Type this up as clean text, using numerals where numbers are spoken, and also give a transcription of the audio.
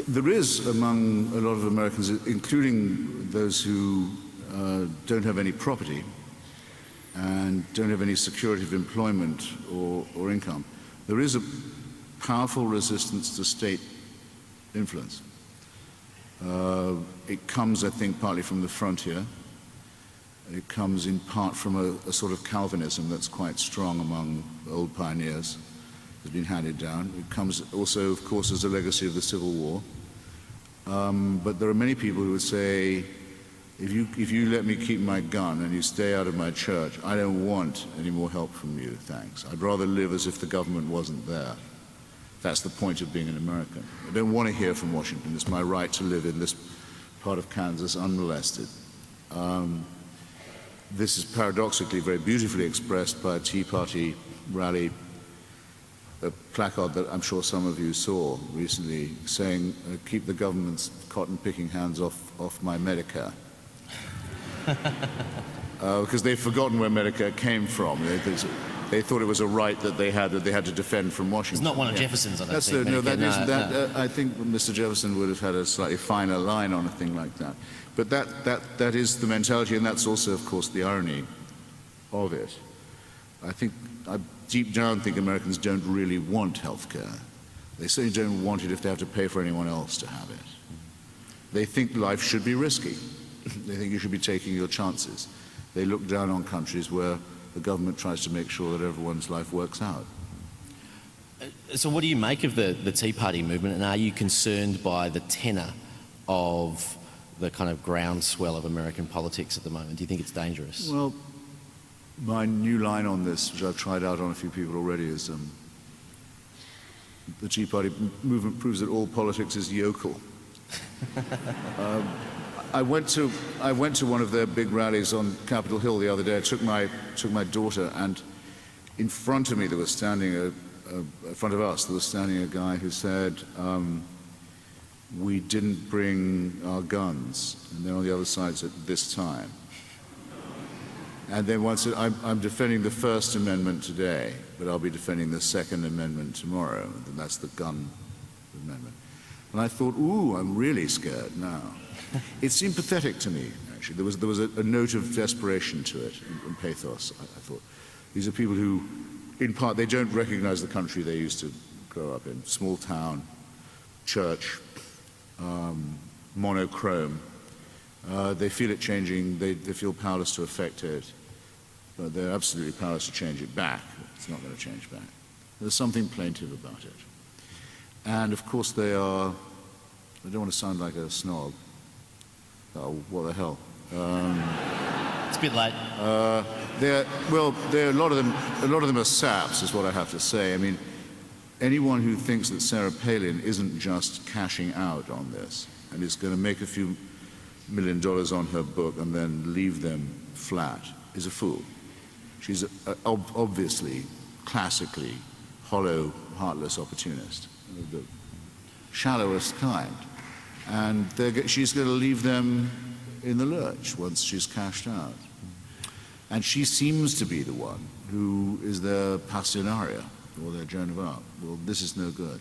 There is among a lot of Americans, including those who don't have any property and don't have any security of employment or income, there is a powerful resistance to state influence. It comes, I think, partly from the frontier. It comes in part from a sort of Calvinism that's quite strong among old pioneers. Has been handed down. It comes also, of course, as a legacy of the Civil War. But there are many people who would say, if you let me keep my gun and you stay out of my church, I don't want any more help from you, thanks. I'd rather live as if the government wasn't there. That's the point of being an American. I don't want to hear from Washington. It's my right to live in this part of Kansas unmolested. This is paradoxically very beautifully expressed by a Tea Party rally, a placard that I'm sure some of you saw recently saying, keep the government's cotton-picking hands off my Medicare. Because they've forgotten where Medicare came from. They thought it was a right that they had to defend from Washington. It's not one of Jefferson's, I don't think. I think Mr. Jefferson would have had a slightly finer line on a thing like that. But that is the mentality, and that's also, of course, the irony of it. I deep down think Americans don't really want health care. They certainly don't want it if they have to pay for anyone else to have it. They think life should be risky. They think you should be taking your chances. They look down on countries where the government tries to make sure that everyone's life works out. So what do you make of the Tea Party movement, and are you concerned by the tenor of the kind of groundswell of American politics at the moment? Do you think it's dangerous? Well, my new line on this, which I've tried out on a few people already, is the Tea Party movement proves that all politics is yokel. I went to one of their big rallies on Capitol Hill the other day. I took my daughter, and in front of me there was standing in front of us there was standing a guy who said, we didn't bring our guns, and then on the other side said, this time. And then once I'm defending the First Amendment today, but I'll be defending the Second Amendment tomorrow, and that's the gun amendment. And I thought, ooh, I'm really scared now. It seemed pathetic to me, actually. There was a note of desperation to it, and pathos, I thought. These are people who, in part, they don't recognize the country they used to grow up in. Small town, church, monochrome. They feel it changing, they feel powerless to affect it, but they're absolutely powerless to change it back. It's not going to change back. There's something plaintive about it. And of course they are, I don't want to sound like a snob. Oh, what the hell. It's a bit late. A lot of them are saps, is what I have to say. I mean, anyone who thinks that Sarah Palin isn't just cashing out on this and is going to make a few $1 million on her book and then leave them flat is a fool. She's obviously, classically, hollow, heartless opportunist, the shallowest kind. And she's going to leave them in the lurch once she's cashed out. And she seems to be the one who is their Pasionaria, or their Joan of Arc. Well, this is no good.